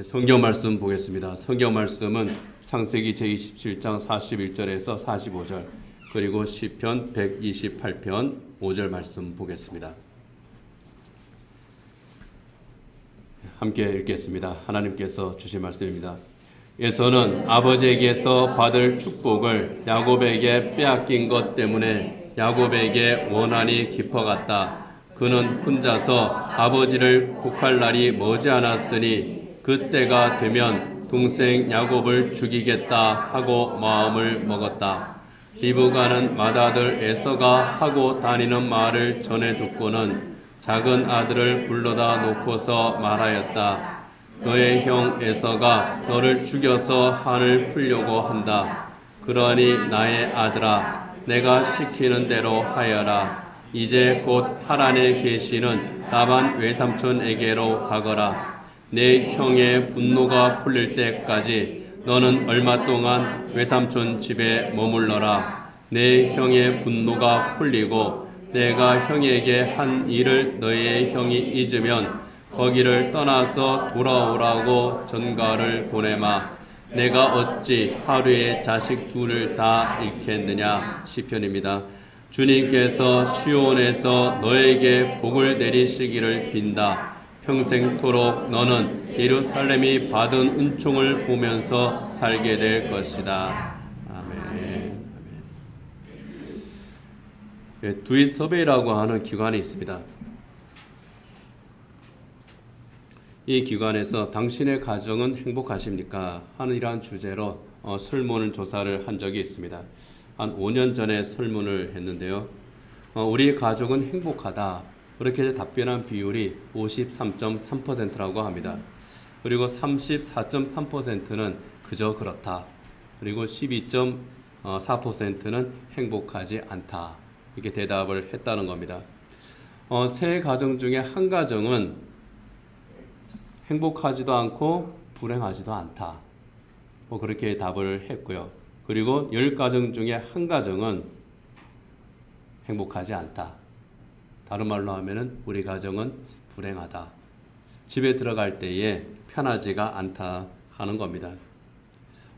성경 말씀 보겠습니다. 성경 말씀은 창세기 제27장 41절에서 45절 그리고 시편 128편 5절 말씀 보겠습니다. 함께 읽겠습니다. 하나님께서 주신 말씀입니다. 에서는 아버지에게서 받을 축복을 야곱에게 빼앗긴 것 때문에 야곱에게 원한이 깊어갔다. 그는 혼자서 아버지를 곡할 날이 머지않았으니 그때가 되면 동생 야곱을 죽이겠다 하고 마음을 먹었다. 리브가는 맏아들 에서가 하고 다니는 말을 전해 듣고는 작은 아들을 불러다 놓고서 말하였다. 너의 형 에서가 너를 죽여서 한을 풀려고 한다. 그러니 나의 아들아, 내가 시키는 대로 하여라. 이제 곧 하란에 계시는 라반 외삼촌에게로 가거라. 내 형의 분노가 풀릴 때까지 너는 얼마 동안 외삼촌 집에 머물러라. 내 형의 분노가 풀리고 내가 형에게 한 일을 너의 형이 잊으면 거기를 떠나서 돌아오라고 전가를 보내마. 내가 어찌 하루에 자식 둘을 다 잃겠느냐. 시편입니다. 주님께서 시온에서 너에게 복을 내리시기를 빈다. 평생토록 너는 예루살렘이 받은 은총을 보면서 살게 될 것이다. 아멘. 두잇 서베이라고 하는 기관이 있습니다. 이 기관에서 당신의 가정은 행복하십니까? 하는 이러한 주제로 설문을 조사를 한 적이 있습니다. 한 5년 전에 설문을 했는데요. 우리 가족은 행복하다. 그렇게 답변한 비율이 53.3%라고 합니다. 그리고 34.3%는 그저 그렇다. 그리고 12.4%는 행복하지 않다. 이렇게 대답을 했다는 겁니다. 세 가정 중에 한 가정은 행복하지도 않고 불행하지도 않다. 그렇게 답을 했고요. 그리고 10가정 중에 한 가정은 행복하지 않다. 다른 말로 하면은 우리 가정은 불행하다. 집에 들어갈 때에 편하지가 않다 하는 겁니다.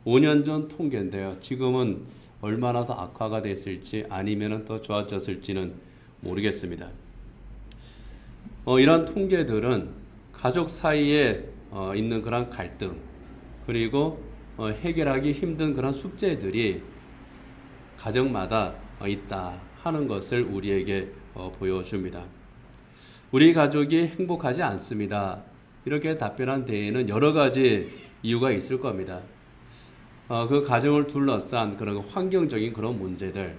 5년 전 통계인데요. 지금은 얼마나 더 악화가 됐을지 아니면 더 좋아졌을지는 모르겠습니다. 이러한 통계들은 가족 사이에 있는 그런 갈등 그리고 해결하기 힘든 그런 숙제들이 가정마다 있다 하는 것을 우리에게 보여줍니다. 우리 가족이 행복하지 않습니다. 이렇게 답변한 데에는 여러 가지 이유가 있을 겁니다. 그 가정을 둘러싼 그런 환경적인 그런 문제들,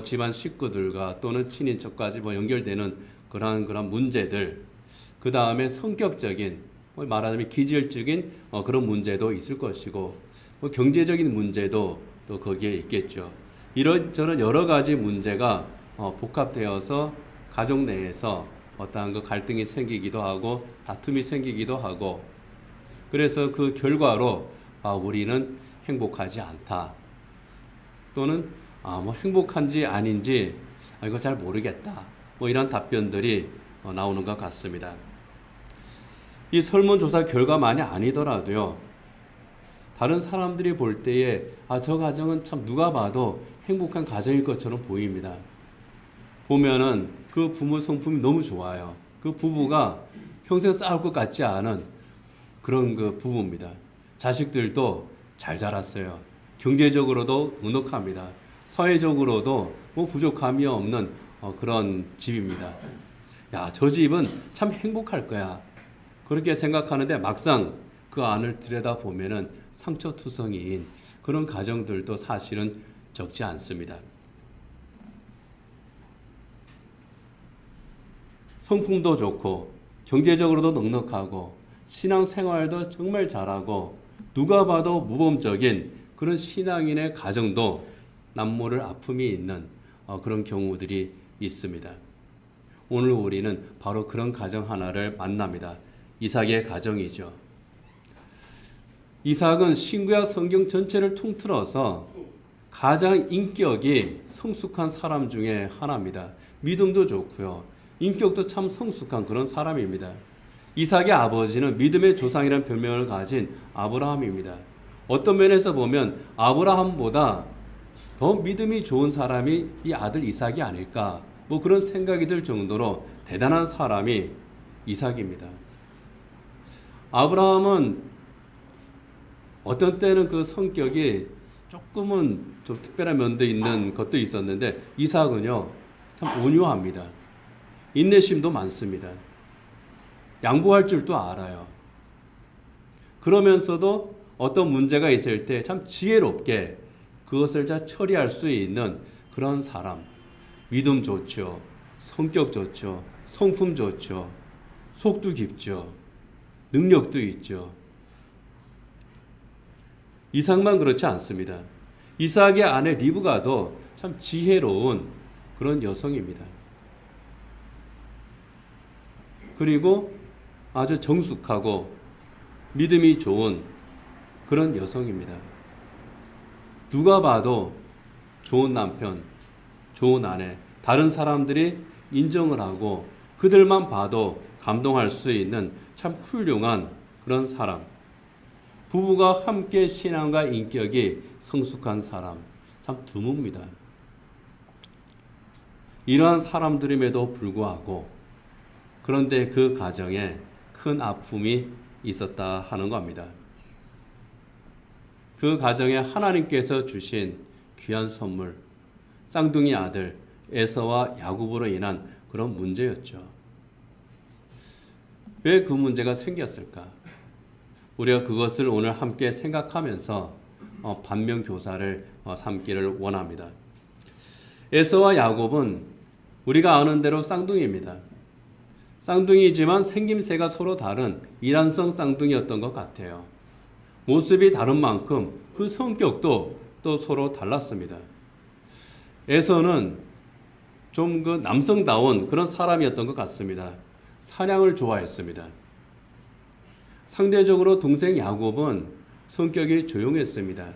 집안 식구들과 또는 친인척까지 연결되는 그런 문제들, 그 다음에 성격적인 말하자면 기질적인 그런 문제도 있을 것이고 경제적인 문제도 또 거기에 있겠죠. 이런저런 여러 가지 문제가 복합되어서 가족 내에서 어떠한 그 갈등이 생기기도 하고 다툼이 생기기도 하고 그래서 그 결과로 우리는 행복하지 않다. 또는 행복한지 아닌지 이거 잘 모르겠다. 이런 답변들이 나오는 것 같습니다. 이 설문조사 결과만이 아니더라도요. 다른 사람들이 볼 때에 저 가정은 참 누가 봐도 행복한 가정일 것처럼 보입니다. 보면은 그 부모 성품이 너무 좋아요. 그 부부가 평생 싸울 것 같지 않은 그런 그 부부입니다. 자식들도 잘 자랐어요. 경제적으로도 넉넉합니다. 사회적으로도 부족함이 없는 그런 집입니다. 야, 저 집은 참 행복할 거야. 그렇게 생각하는데 막상 그 안을 들여다보면은 상처투성이인 그런 가정들도 사실은 적지 않습니다. 성품도 좋고 경제적으로도 넉넉하고 신앙생활도 정말 잘하고 누가 봐도 모범적인 그런 신앙인의 가정도 남모를 아픔이 있는 그런 경우들이 있습니다. 오늘 우리는 바로 그런 가정 하나를 만납니다. 이삭의 가정이죠. 이삭은 신구약 성경 전체를 통틀어서 가장 인격이 성숙한 사람 중에 하나입니다. 믿음도 좋고요. 인격도 참 성숙한 그런 사람입니다. 이삭의 아버지는 믿음의 조상이라는 별명을 가진 아브라함입니다. 어떤 면에서 보면 아브라함보다 더 믿음이 좋은 사람이 이 아들 이삭이 아닐까, 뭐 그런 생각이 들 정도로 대단한 사람이 이삭입니다. 아브라함은 어떤 때는 그 성격이 조금은 좀 특별한 면도 있는 것도 있었는데, 이삭은요 참 온유합니다. 인내심도 많습니다. 양보할 줄도 알아요. 그러면서도 어떤 문제가 있을 때 참 지혜롭게 그것을 잘 처리할 수 있는 그런 사람. 믿음 좋죠. 성격 좋죠. 성품 좋죠. 속도 깊죠. 능력도 있죠. 이삭만 그렇지 않습니다. 이삭의 아내 리브가도 참 지혜로운 그런 여성입니다. 그리고 아주 정숙하고 믿음이 좋은 그런 여성입니다. 누가 봐도 좋은 남편, 좋은 아내, 다른 사람들이 인정을 하고 그들만 봐도 감동할 수 있는 참 훌륭한 그런 사람. 부부가 함께 신앙과 인격이 성숙한 사람, 참 드뭅니다. 이러한 사람들임에도 불구하고 그런데 그 가정에 큰 아픔이 있었다 하는 겁니다. 그 가정에 하나님께서 주신 귀한 선물, 쌍둥이 아들 에서와 야곱으로 인한 그런 문제였죠. 왜 그 문제가 생겼을까? 우리가 그것을 오늘 함께 생각하면서 반면교사를 삼기를 원합니다. 에서와 야곱은 우리가 아는 대로 쌍둥이입니다. 쌍둥이지만 생김새가 서로 다른 이란성 쌍둥이였던 것 같아요. 모습이 다른 만큼 그 성격도 또 서로 달랐습니다. 에서는 좀 그 남성다운 그런 사람이었던 것 같습니다. 사냥을 좋아했습니다. 상대적으로 동생 야곱은 성격이 조용했습니다.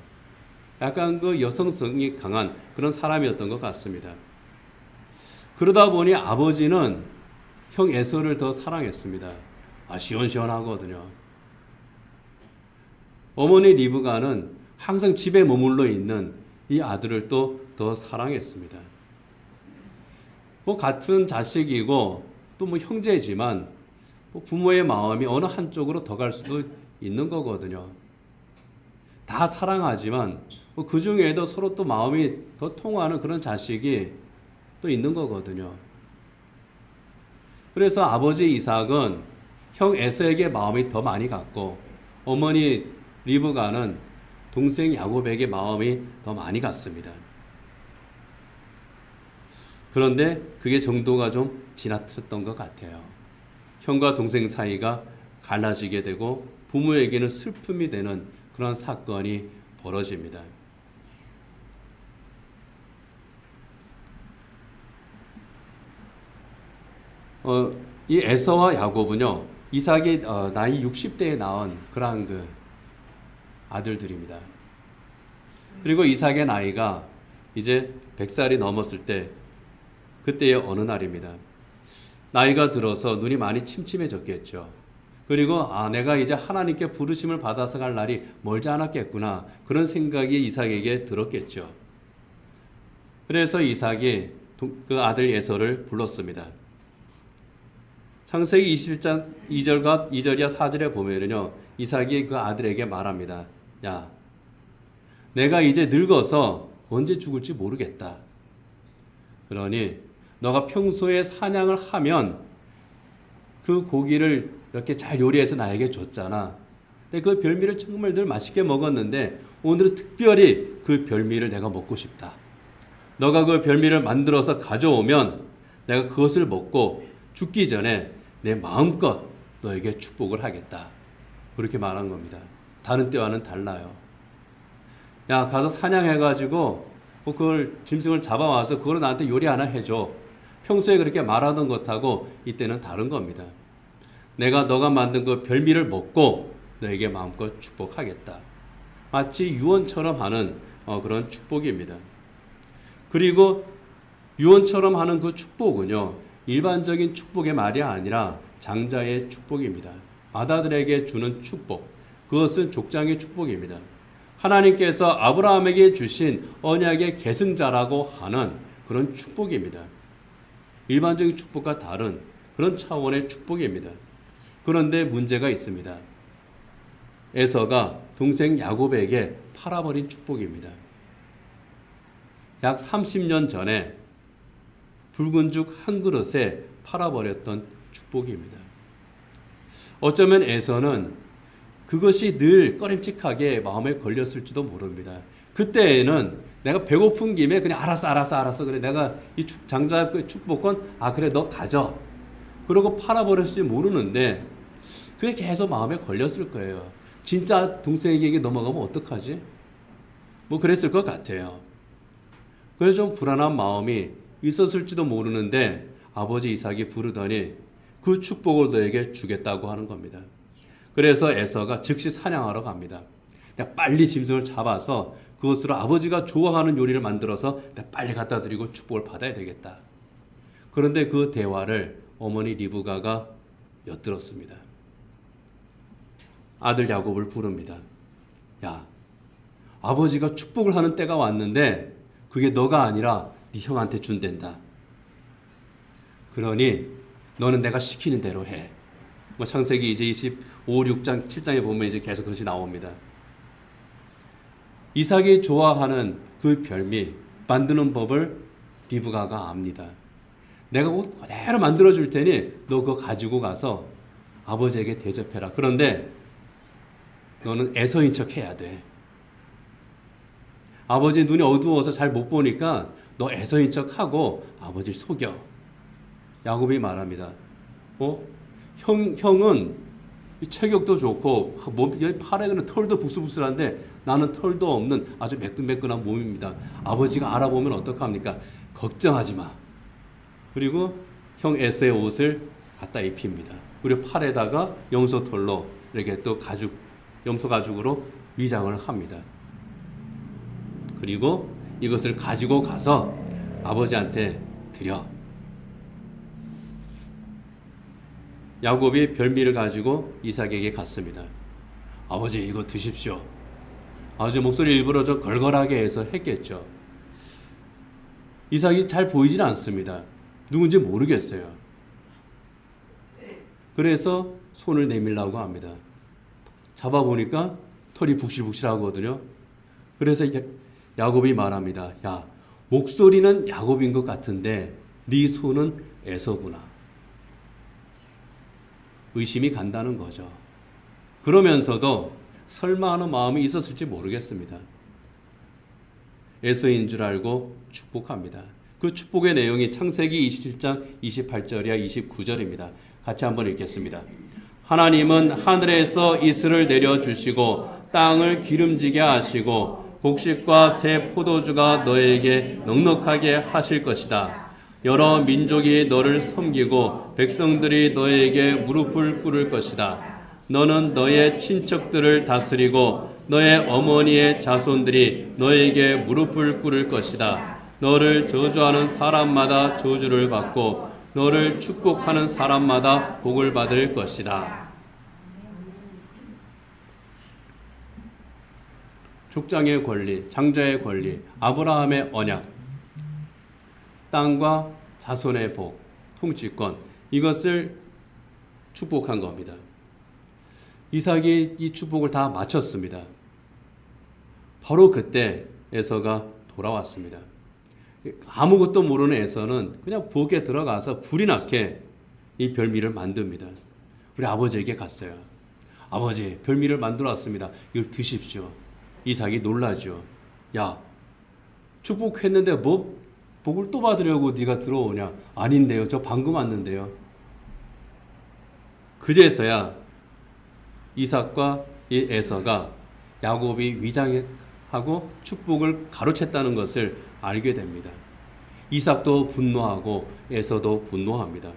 약간 그 여성성이 강한 그런 사람이었던 것 같습니다. 그러다 보니 아버지는 형 에서를 더 사랑했습니다. 시원시원하거든요. 어머니 리브가는 항상 집에 머물러 있는 이 아들을 또 더 사랑했습니다. 뭐 같은 자식이고 또 뭐 형제지만 뭐 부모의 마음이 어느 한쪽으로 더 갈 수도 있는 거거든요. 다 사랑하지만 뭐 그 중에도 서로 또 마음이 더 통하는 그런 자식이 또 있는 거거든요. 그래서 아버지 이삭은 형 에서에게 마음이 더 많이 갔고 어머니 리브가는 동생 야곱에게 마음이 더 많이 갔습니다. 그런데 그게 정도가 좀 지나쳤던 것 같아요. 형과 동생 사이가 갈라지게 되고 부모에게는 슬픔이 되는 그런 사건이 벌어집니다. 이 에서와 야곱은요, 이삭이 나이 60대에 낳은 그러한 그 아들들입니다. 그리고 이삭의 나이가 이제 100살이 넘었을 때 그때의 어느 날입니다. 나이가 들어서 눈이 많이 침침해졌겠죠. 그리고 내가 이제 하나님께 부르심을 받아서 갈 날이 멀지 않았겠구나, 그런 생각이 이삭에게 들었겠죠. 그래서 이삭이 그 아들 에서를 불렀습니다. 창세기 21장 2절과 2절이야 4절에 보면은요, 이삭이 그 아들에게 말합니다. 야, 내가 이제 늙어서 언제 죽을지 모르겠다. 그러니 너가 평소에 사냥을 하면 그 고기를 이렇게 잘 요리해서 나에게 줬잖아. 근데 그 별미를 정말 늘 맛있게 먹었는데 오늘은 특별히 그 별미를 내가 먹고 싶다. 너가 그 별미를 만들어서 가져오면 내가 그것을 먹고 죽기 전에 내 마음껏 너에게 축복을 하겠다. 그렇게 말한 겁니다. 다른 때와는 달라요. 야, 가서 사냥해가지고 그걸 짐승을 잡아와서 그걸 나한테 요리 하나 해줘. 평소에 그렇게 말하던 것하고 이때는 다른 겁니다. 내가 너가 만든 그 별미를 먹고 너에게 마음껏 축복하겠다. 마치 유언처럼 하는 그런 축복입니다. 그리고 유언처럼 하는 그 축복은요, 일반적인 축복의 말이 아니라 장자의 축복입니다. 맏아들에게 주는 축복, 그것은 족장의 축복입니다. 하나님께서 아브라함에게 주신 언약의 계승자라고 하는 그런 축복입니다. 일반적인 축복과 다른 그런 차원의 축복입니다. 그런데 문제가 있습니다. 에서가 동생 야곱에게 팔아버린 축복입니다. 약 30년 전에 붉은 죽 한 그릇에 팔아버렸던 축복입니다. 어쩌면 에서는 그것이 늘 꺼림칙하게 마음에 걸렸을지도 모릅니다. 그때에는 내가 배고픈 김에 그냥 알았어. 그래 내가 이 장자의 축복권 그래 너 가져. 그러고 팔아버렸을지 모르는데 그게 계속 마음에 걸렸을 거예요. 진짜 동생에게 넘어가면 어떡하지? 뭐 그랬을 것 같아요. 그래서 좀 불안한 마음이 있었을지도 모르는데 아버지 이삭이 부르더니 그 축복을 너에게 주겠다고 하는 겁니다. 그래서 에서가 즉시 사냥하러 갑니다. 빨리 짐승을 잡아서 그것으로 아버지가 좋아하는 요리를 만들어서 빨리 갖다 드리고 축복을 받아야 되겠다. 그런데 그 대화를 어머니 리브가가 엿들었습니다. 아들 야곱을 부릅니다. 야, 아버지가 축복을 하는 때가 왔는데 그게 너가 아니라 네 형한테 준댄다. 그러니 너는 내가 시키는 대로 해. 뭐 창세기 이제 25, 6장, 7장에 보면 이제 계속 그것이 나옵니다. 이삭이 좋아하는 그 별미 만드는 법을 리브가가 압니다. 내가 곧 그대로 만들어 줄 테니 너 그거 가지고 가서 아버지에게 대접해라. 그런데 너는 에서인 척 해야 돼. 아버지 눈이 어두워서 잘 못 보니까 너 에서인 척 하고 아버지를 속여. 야곱이 말합니다. 형은 체격도 좋고 팔에 그는 털도 북슬북슬한데 나는 털도 없는 아주 매끈매끈한 몸입니다. 아버지가 알아보면 어떡합니까? 걱정하지 마. 그리고 형 에서의 옷을 갖다 입힙니다. 그리고 팔에다가 염소털로 이렇게 또 염소 가죽으로 위장을 합니다. 그리고 이것을 가지고 가서 아버지한테 드려. 야곱이 별미를 가지고 이삭에게 갔습니다. 아버지 이거 드십시오. 아버지 목소리 일부러 좀 걸걸하게 해서 했겠죠. 이삭이 잘 보이질 않습니다. 누군지 모르겠어요. 그래서 손을 내밀라고 합니다. 잡아보니까 털이 북실북실하거든요. 그래서 이제 야곱이 말합니다. 야, 목소리는 야곱인 것 같은데 네 손은 에서구나. 의심이 간다는 거죠. 그러면서도 설마 하는 마음이 있었을지 모르겠습니다. 에서인 줄 알고 축복합니다. 그 축복의 내용이 창세기 27장 28절이야 29절입니다. 같이 한번 읽겠습니다. 하나님은 하늘에서 이슬을 내려주시고 땅을 기름지게 하시고 곡식과 새 포도주가 너에게 넉넉하게 하실 것이다. 여러 민족이 너를 섬기고 백성들이 너에게 무릎을 꿇을 것이다. 너는 너의 친척들을 다스리고 너의 어머니의 자손들이 너에게 무릎을 꿇을 것이다. 너를 저주하는 사람마다 저주를 받고 너를 축복하는 사람마다 복을 받을 것이다. 족장의 권리, 장자의 권리, 아브라함의 언약, 땅과 자손의 복, 통치권, 이것을 축복한 겁니다. 이삭이 이 축복을 다 마쳤습니다. 바로 그때 에서가 돌아왔습니다. 아무것도 모르는 에서는 그냥 부엌에 들어가서 불이 나게 이 별미를 만듭니다. 우리 아버지에게 갔어요. 아버지, 별미를 만들어 왔습니다. 이걸 드십시오. 이삭이 놀라죠. 야, 축복했는데 뭐 복을 또 받으려고 네가 들어오냐? 아닌데요. 저 방금 왔는데요. 그제서야 이삭과 이 에서가 야곱이 위장하고 축복을 가로챘다는 것을 알게 됩니다. 이삭도 분노하고 에서도 분노합니다.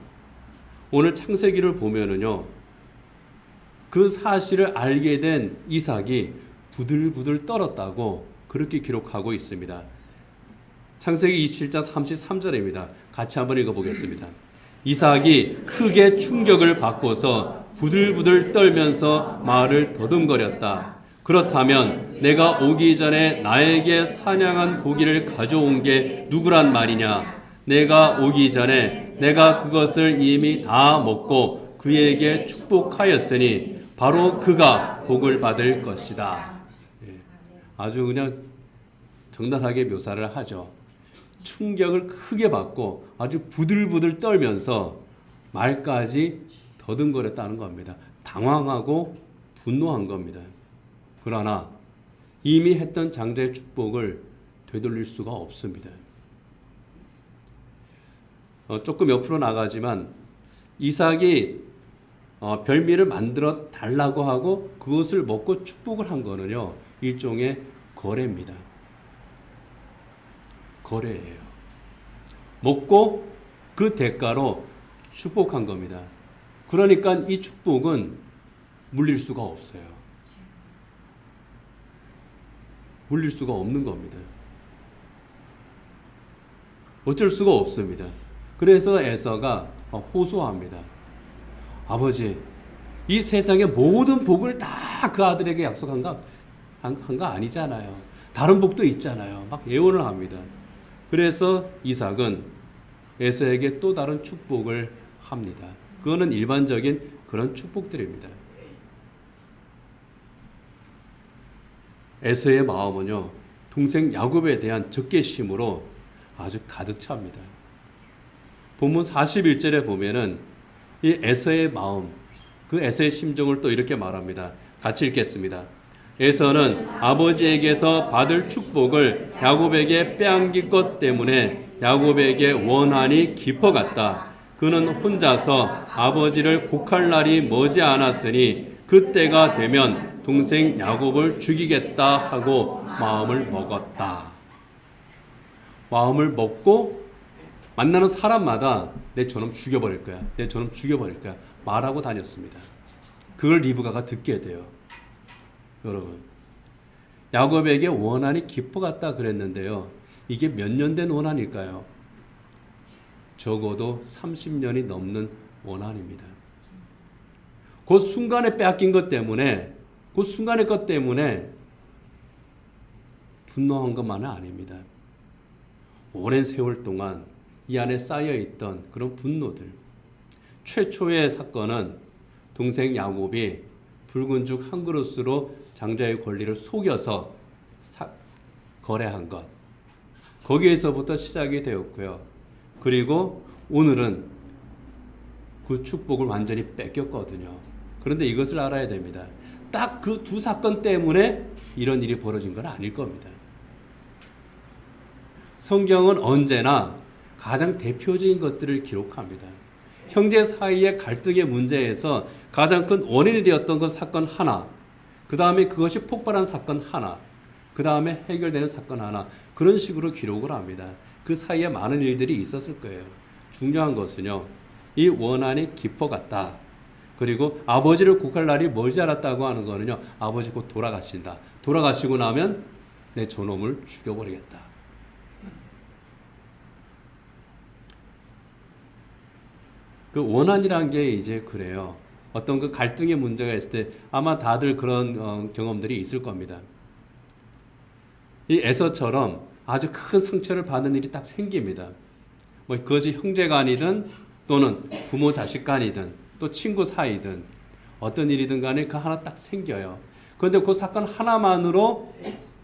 오늘 창세기를 보면은요, 그 사실을 알게 된 이삭이 부들부들 떨었다고 그렇게 기록하고 있습니다. 창세기 27장 33절입니다. 같이 한번 읽어보겠습니다. 이삭이 크게 충격을 받고서 부들부들 떨면서 말을 더듬거렸다. 그렇다면 내가 오기 전에 나에게 사냥한 고기를 가져온 게 누구란 말이냐? 내가 오기 전에 내가 그것을 이미 다 먹고 그에게 축복하였으니 바로 그가 복을 받을 것이다. 아주 그냥 적나라하게 묘사를 하죠. 충격을 크게 받고 아주 부들부들 떨면서 말까지 더듬거렸다는 겁니다. 당황하고 분노한 겁니다. 그러나 이미 했던 장자의 축복을 되돌릴 수가 없습니다. 조금 옆으로 나가지만 이삭이 별미를 만들어 달라고 하고 그것을 먹고 축복을 한 거는요, 일종의 거래입니다. 거래예요. 먹고 그 대가로 축복한 겁니다. 그러니까 이 축복은 물릴 수가 없어요. 물릴 수가 없는 겁니다. 어쩔 수가 없습니다. 그래서 에서가 호소합니다. 아버지, 이 세상의 모든 복을 다 그 아들에게 약속한 거 아니잖아요. 다른 복도 있잖아요. 막 예언을 합니다. 그래서 이삭은 에서에게 또 다른 축복을 합니다. 그거는 일반적인 그런 축복들입니다. 에서의 마음은요, 동생 야곱에 대한 적개심으로 아주 가득 찹니다. 본문 41절에 보면은 이 에서의 마음, 그 에서의 심정을 또 이렇게 말합니다. 같이 읽겠습니다. 에서는 아버지에게서 받을 축복을 야곱에게 빼앗긴 것 때문에 야곱에게 원한이 깊어갔다. 그는 혼자서 아버지를 곡할 날이 머지 않았으니 그때가 되면 동생 야곱을 죽이겠다 하고 마음을 먹었다. 마음을 먹고 만나는 사람마다 내 저놈 죽여버릴 거야. 내 저놈 죽여버릴 거야. 말하고 다녔습니다. 그걸 리브가가 듣게 돼요. 여러분, 야곱에게 원한이 깊어갔다 그랬는데요. 이게 몇 년 된 원한일까요? 적어도 30년이 넘는 원한입니다. 그 순간에 빼앗긴 것 때문에, 그 순간의 것 때문에 분노한 것만은 아닙니다. 오랜 세월 동안 이 안에 쌓여있던 그런 분노들. 최초의 사건은 동생 야곱이 붉은 죽 한 그릇으로 장자의 권리를 속여서 거래한 것. 거기에서부터 시작이 되었고요. 그리고 오늘은 그 축복을 완전히 뺏겼거든요. 그런데 이것을 알아야 됩니다. 딱 그 두 사건 때문에 이런 일이 벌어진 건 아닐 겁니다. 성경은 언제나 가장 대표적인 것들을 기록합니다. 형제 사이의 갈등의 문제에서 가장 큰 원인이 되었던 그 사건 하나, 그 다음에 그것이 폭발한 사건 하나, 그 다음에 해결되는 사건 하나, 그런 식으로 기록을 합니다. 그 사이에 많은 일들이 있었을 거예요. 중요한 것은요, 이 원한이 깊어갔다. 그리고 아버지를 곡할 날이 멀지 않았다고 하는 거는요, 아버지 곧 돌아가신다. 돌아가시고 나면 내 저놈을 죽여버리겠다. 그 원한이란 게 이제 그래요. 어떤 그 갈등의 문제가 있을 때 아마 다들 그런 경험들이 있을 겁니다. 이 에서처럼 아주 큰 상처를 받는 일이 딱 생깁니다. 뭐 그것이 형제간이든 또는 부모 자식 간이든 또 친구 사이든 어떤 일이든 간에 그 하나 딱 생겨요. 그런데 그 사건 하나만으로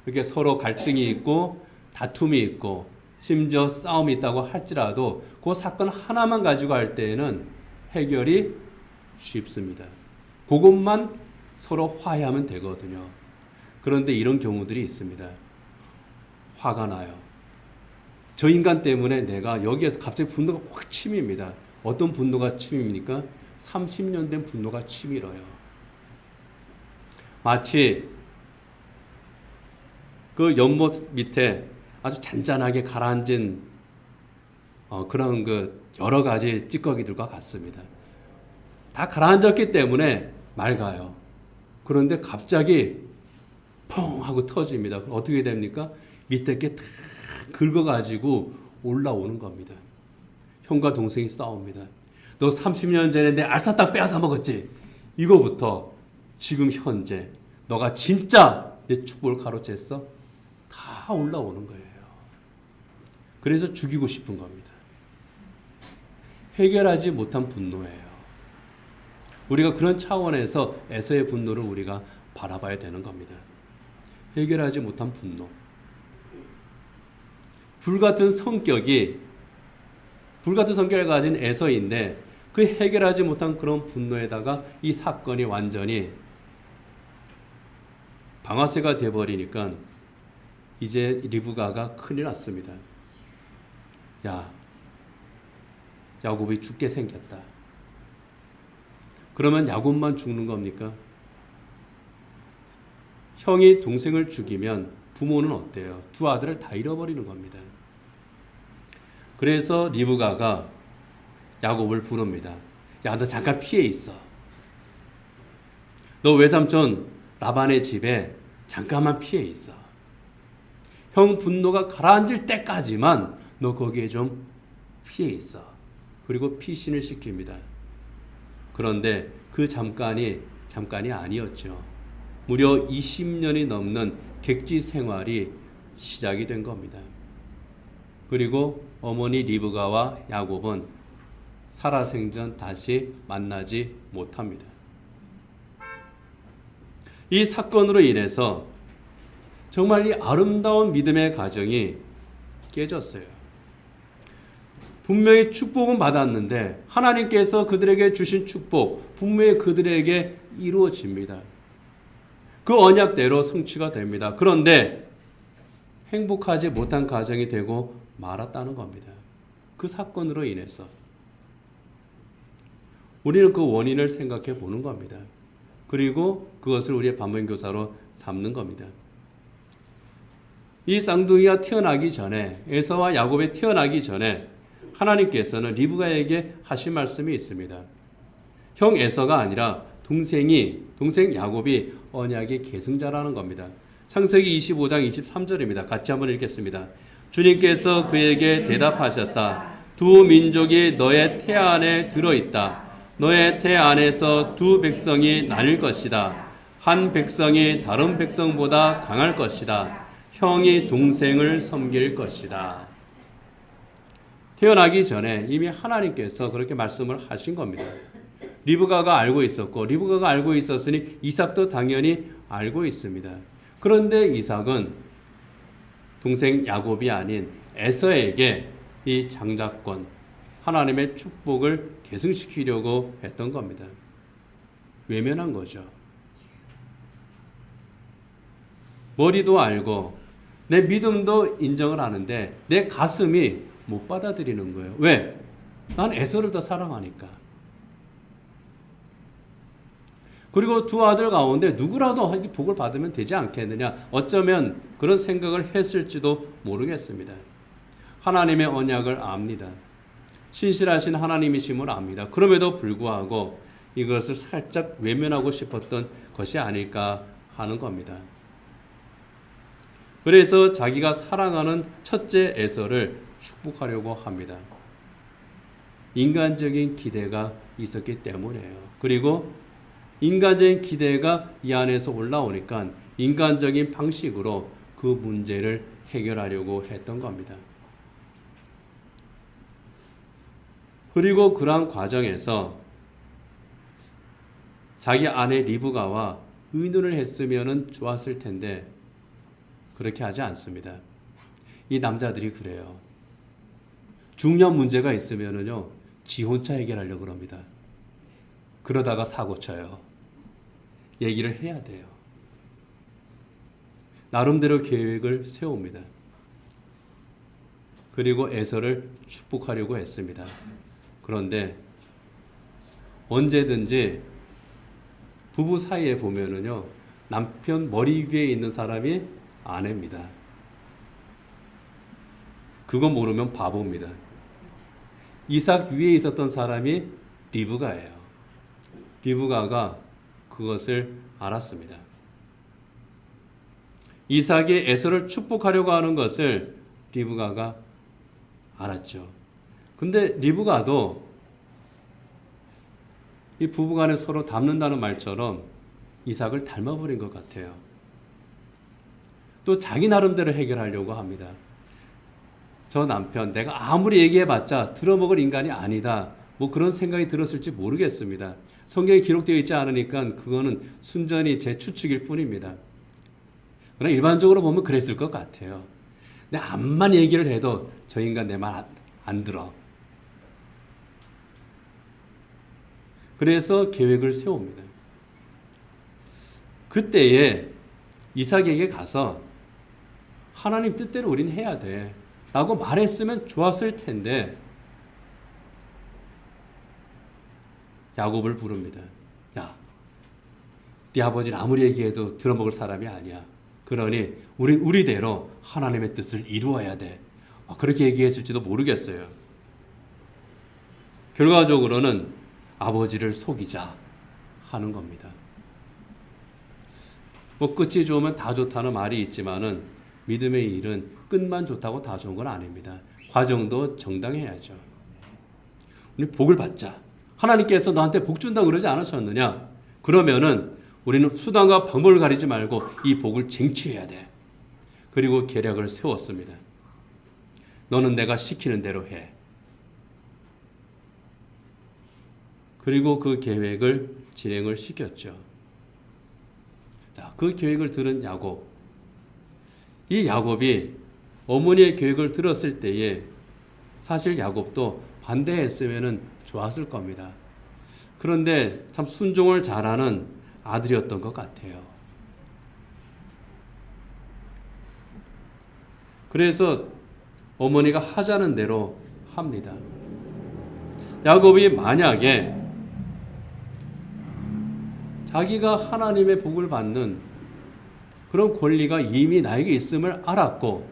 이렇게 서로 갈등이 있고 다툼이 있고 심지어 싸움이 있다고 할지라도 그 사건 하나만 가지고 할 때에는 해결이 쉽습니다. 그것만 서로 화해하면 되거든요. 그런데 이런 경우들이 있습니다. 화가 나요. 저 인간 때문에 내가 여기에서 갑자기 분노가 확 치밉니다. 어떤 분노가 치밉니까? 30년 된 분노가 치밀어요. 마치 그 연못 밑에 아주 잔잔하게 가라앉은 그런 그 여러 가지 찌꺼기들과 같습니다. 다 가라앉았기 때문에 맑아요. 그런데 갑자기 펑 하고 터집니다. 어떻게 됩니까? 밑에 게 다 긁어가지고 올라오는 겁니다. 형과 동생이 싸웁니다. 너 30년 전에 내 알사탕 빼앗아 먹었지? 이거부터 지금 현재 너가 진짜 내 축복을 가로챘어? 다 올라오는 거예요. 그래서 죽이고 싶은 겁니다. 해결하지 못한 분노예요. 우리가 그런 차원에서 에서의 분노를 우리가 바라봐야 되는 겁니다. 해결하지 못한 분노. 불같은 성격을 가진 에서인데 그 해결하지 못한 그런 분노에다가 이 사건이 완전히 방아쇠가 돼버리니까 이제 리브가가 큰일 났습니다. 야, 야곱이 죽게 생겼다. 그러면 야곱만 죽는 겁니까? 형이 동생을 죽이면 부모는 어때요? 두 아들을 다 잃어버리는 겁니다. 그래서 리브가가 야곱을 부릅니다. 야, 너 잠깐 피해 있어. 너 외삼촌 라반의 집에 잠깐만 피해 있어. 형 분노가 가라앉을 때까지만 너 거기에 좀 피해 있어. 그리고 피신을 시킵니다. 그런데 그 잠깐이 아니었죠. 무려 20년이 넘는 객지 생활이 시작이 된 겁니다. 그리고 어머니 리브가와 야곱은 살아생전 다시 만나지 못합니다. 이 사건으로 인해서 정말 이 아름다운 믿음의 가정이 깨졌어요. 분명히 축복은 받았는데 하나님께서 그들에게 주신 축복 분명히 그들에게 이루어집니다. 그 언약대로 성취가 됩니다. 그런데 행복하지 못한 가정이 되고 말았다는 겁니다. 그 사건으로 인해서 우리는 그 원인을 생각해 보는 겁니다. 그리고 그것을 우리의 반면교사로 삼는 겁니다. 이 쌍둥이가 태어나기 전에, 에서와 야곱이 태어나기 전에 하나님께서는 리브가에게 하신 말씀이 있습니다. 형 에서가 아니라 동생 야곱이 언약의 계승자라는 겁니다. 창세기 25장 23절입니다. 같이 한번 읽겠습니다. 주님께서 그에게 대답하셨다. 두 민족이 너의 태 안에 들어있다. 너의 태 안에서 두 백성이 나뉠 것이다. 한 백성이 다른 백성보다 강할 것이다. 형이 동생을 섬길 것이다. 태어나기 전에 이미 하나님께서 그렇게 말씀을 하신 겁니다. 리브가가 알고 있었고 리브가가 알고 있었으니 이삭도 당연히 알고 있습니다. 그런데 이삭은 동생 야곱이 아닌 에서에게 이 장자권 하나님의 축복을 계승시키려고 했던 겁니다. 외면한 거죠. 머리도 알고 내 믿음도 인정을 하는데 내 가슴이 못 받아들이는 거예요. 왜? 난 에서를 더 사랑하니까. 그리고 두 아들 가운데 누구라도 복을 받으면 되지 않겠느냐. 어쩌면 그런 생각을 했을지도 모르겠습니다. 하나님의 언약을 압니다. 신실하신 하나님이심을 압니다. 그럼에도 불구하고 이것을 살짝 외면하고 싶었던 것이 아닐까 하는 겁니다. 그래서 자기가 사랑하는 첫째 에서를 축복하려고 합니다. 인간적인 기대가 있었기 때문이에요. 그리고 인간적인 기대가 이 안에서 올라오니까 인간적인 방식으로 그 문제를 해결하려고 했던 겁니다. 그리고 그러한 과정에서 자기 아내 리브가와 의논을 했으면 좋았을 텐데 그렇게 하지 않습니다. 이 남자들이 그래요. 중요한 문제가 있으면은요, 지 혼자 해결하려고 합니다. 그러다가 사고 쳐요. 얘기를 해야 돼요. 나름대로 계획을 세웁니다. 그리고 에서를 축복하려고 했습니다. 그런데 언제든지 부부 사이에 보면은요, 남편 머리 위에 있는 사람이 아내입니다. 그거 모르면 바보입니다. 이삭 위에 있었던 사람이 리브가예요. 리브가가 그것을 알았습니다. 이삭이 에서를 축복하려고 하는 것을 리브가가 알았죠. 근데 리브가도 이 부부간에 서로 닮는다는 말처럼 이삭을 닮아버린 것 같아요. 또 자기 나름대로 해결하려고 합니다. 저 남편 내가 아무리 얘기해봤자 들어먹을 인간이 아니다. 뭐 그런 생각이 들었을지 모르겠습니다. 성경에 기록되어 있지 않으니까 그거는 순전히 제 추측일 뿐입니다. 그러나 일반적으로 보면 그랬을 것 같아요. 내 암만 얘기를 해도 저 인간 내 말 안 들어. 그래서 계획을 세웁니다. 그때에 이삭에게 가서 하나님 뜻대로 우린 해야 돼 라고 말했으면 좋았을 텐데 야곱을 부릅니다. 야, 네 아버지는 아무리 얘기해도 들어먹을 사람이 아니야. 그러니 우린 우리대로 하나님의 뜻을 이루어야 돼. 그렇게 얘기했을지도 모르겠어요. 결과적으로는 아버지를 속이자 하는 겁니다. 뭐 끝이 좋으면 다 좋다는 말이 있지만은 믿음의 일은 끝만 좋다고 다 좋은 건 아닙니다. 과정도 정당해야죠. 우리 복을 받자. 하나님께서 너한테 복 준다고 그러지 않으셨느냐? 그러면은 우리는 수단과 방법을 가리지 말고 이 복을 쟁취해야 돼. 그리고 계략을 세웠습니다. 너는 내가 시키는 대로 해. 그리고 그 계획을 진행을 시켰죠. 자, 그 계획을 들은 야곱. 이 야곱이 어머니의 계획을 들었을 때에 사실 야곱도 반대했으면 좋았을 겁니다. 그런데 참 순종을 잘하는 아들이었던 것 같아요. 그래서 어머니가 하자는 대로 합니다. 야곱이 만약에 자기가 하나님의 복을 받는 그런 권리가 이미 나에게 있음을 알았고,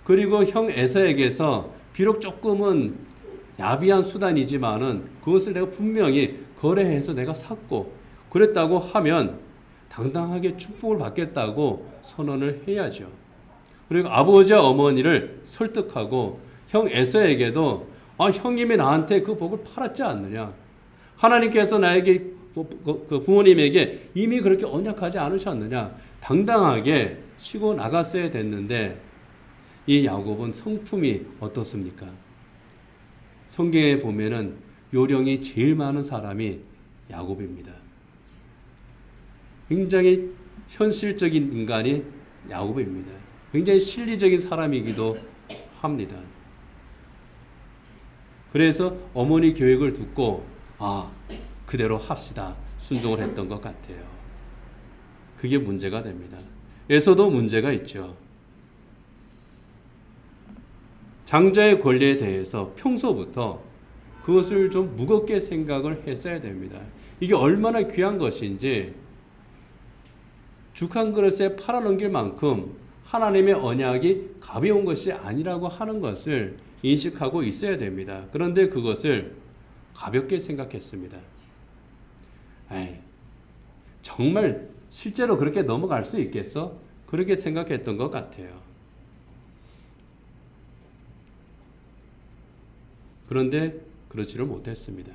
그리고 형 에서에게서 비록 조금은 야비한 수단이지만은 그것을 내가 분명히 거래해서 내가 샀고 그랬다고 하면 당당하게 축복을 받겠다고 선언을 해야죠. 그리고 아버지와 어머니를 설득하고 형 에서에게도 형님이 나한테 그 복을 팔았지 않느냐. 하나님께서 나에게 그 부모님에게 이미 그렇게 언약하지 않으셨느냐. 당당하게 치고 나갔어야 됐는데 이 야곱은 성품이 어떻습니까? 성경에 보면은 요령이 제일 많은 사람이 야곱입니다. 굉장히 현실적인 인간이 야곱입니다. 굉장히 실리적인 사람이기도 합니다. 그래서 어머니 계획을 듣고 그대로 합시다 순종을 했던 것 같아요. 그게 문제가 됩니다. 에서도 문제가 있죠. 장자의 권리에 대해서 평소부터 그것을 좀 무겁게 생각을 했어야 됩니다. 이게 얼마나 귀한 것인지 죽 한 그릇에 팔아넘길 만큼 하나님의 언약이 가벼운 것이 아니라고 하는 것을 인식하고 있어야 됩니다. 그런데 그것을 가볍게 생각했습니다. 정말 실제로 그렇게 넘어갈 수 있겠어? 그렇게 생각했던 것 같아요. 그런데 그렇지를 못했습니다.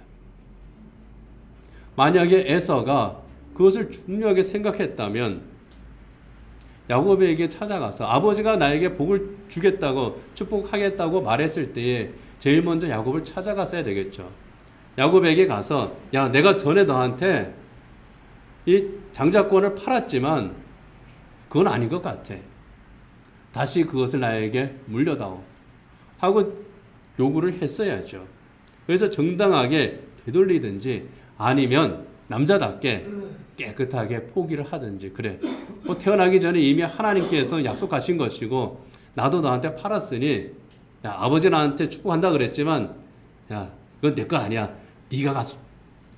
만약에 에서가 그것을 중요하게 생각했다면 야곱에게 찾아가서 아버지가 나에게 복을 주겠다고 축복하겠다고 말했을 때에 제일 먼저 야곱을 찾아갔어야 되겠죠. 야곱에게 가서 야, 내가 전에 너한테 이 장자권을 팔았지만 그건 아닌 것 같아. 다시 그것을 나에게 물려다오 하고 요구를 했어야죠. 그래서 정당하게 되돌리든지 아니면 남자답게 깨끗하게 포기를 하든지. 그래, 뭐 태어나기 전에 이미 하나님께서 약속하신 것이고 나도 너한테 팔았으니 야, 아버지 나한테 축복한다 그랬지만 야, 그건 내 거 아니야. 네가 가서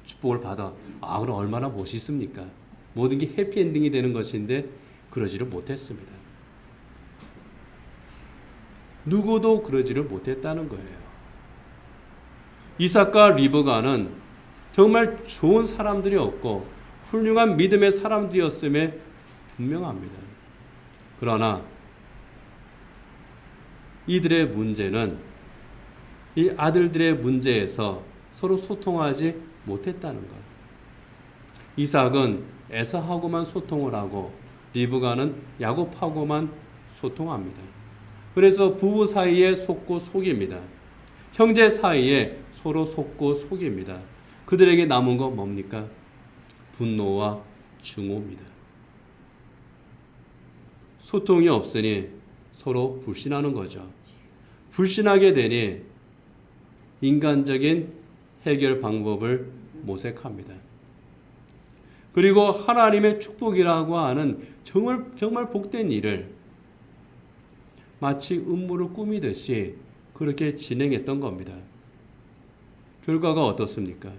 축복을 받아. 그럼 얼마나 멋있습니까? 모든 게 해피엔딩이 되는 것인데 그러지를 못했습니다. 누구도 그러지를 못했다는 거예요. 이삭과 리브가는 정말 좋은 사람들이었고 훌륭한 믿음의 사람들이었음에 분명합니다. 그러나 이들의 문제는 이 아들들의 문제에서 서로 소통하지 못했다는 것. 이삭은 에서하고만 소통을 하고 리브가는 야곱하고만 소통합니다. 그래서 부부 사이에 속고 속입니다. 형제 사이에 서로 속고 속입니다. 그들에게 남은 거 뭡니까? 분노와 증오입니다. 소통이 없으니 서로 불신하는 거죠. 불신하게 되니 인간적인 해결 방법을 모색합니다. 그리고 하나님의 축복이라고 하는 정말 복된 일을 마치 음모를 꾸미듯이 그렇게 진행했던 겁니다. 결과가 어떻습니까?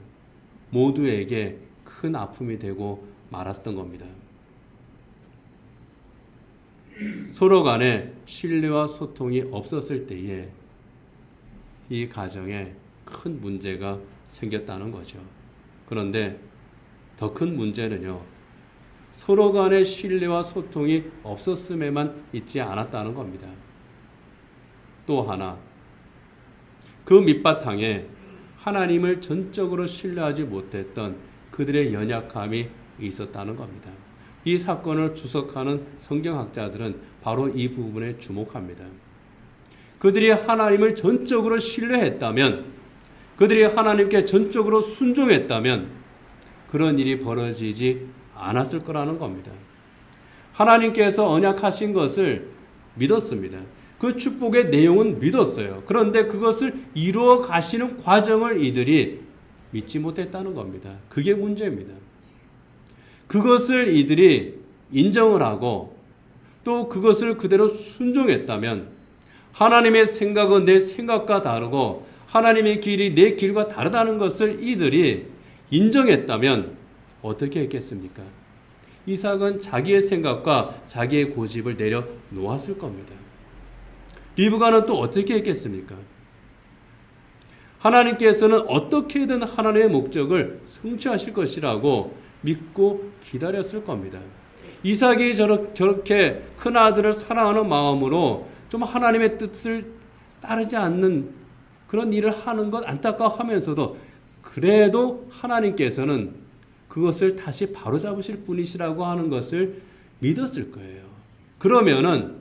모두에게 큰 아픔이 되고 말았던 겁니다. 서로 간에 신뢰와 소통이 없었을 때에 이 가정에 큰 문제가 생겼다는 거죠. 그런데 더 큰 문제는요, 서로 간의 신뢰와 소통이 없었음에만 있지 않았다는 겁니다. 또 하나, 그 밑바탕에 하나님을 전적으로 신뢰하지 못했던 그들의 연약함이 있었다는 겁니다. 이 사건을 주석하는 성경학자들은 바로 이 부분에 주목합니다. 그들이 하나님을 전적으로 신뢰했다면, 그들이 하나님께 전적으로 순종했다면 그런 일이 벌어지지 않았을 거라는 겁니다. 하나님께서 언약하신 것을 믿었습니다. 그 축복의 내용은 믿었어요. 그런데 그것을 이루어 가시는 과정을 이들이 믿지 못했다는 겁니다. 그게 문제입니다. 그것을 이들이 인정을 하고 또 그것을 그대로 순종했다면 하나님의 생각은 내 생각과 다르고 하나님의 길이 내 길과 다르다는 것을 이들이 인정했다면 어떻게 했겠습니까? 이삭은 자기의 생각과 자기의 고집을 내려놓았을 겁니다. 리브가는 또 어떻게 했겠습니까? 하나님께서는 어떻게든 하나님의 목적을 성취하실 것이라고 믿고 기다렸을 겁니다. 이삭이 저렇게 큰 아들을 사랑하는 마음으로 좀 하나님의 뜻을 따르지 않는 그런 일을 하는 것 안타까워하면서도 그래도 하나님께서는 그것을 다시 바로잡으실 분이시라고 하는 것을 믿었을 거예요. 그러면은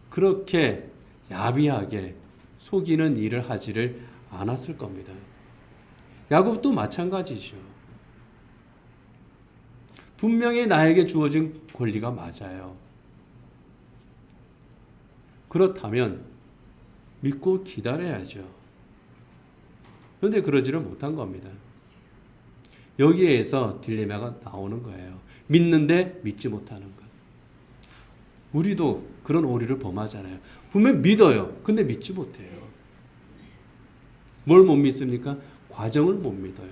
그렇게 야비하게 속이는 일을 하지를 않았을 겁니다. 야곱도 마찬가지죠. 분명히 나에게 주어진 권리가 맞아요. 그렇다면 믿고 기다려야죠. 그런데 그러지를 못한 겁니다. 여기에서 딜레마가 나오는 거예요. 믿는데 믿지 못하는 것. 우리도 그런 오류를 범하잖아요. 분명 믿어요. 근데 믿지 못해요. 뭘 못 믿습니까? 과정을 못 믿어요.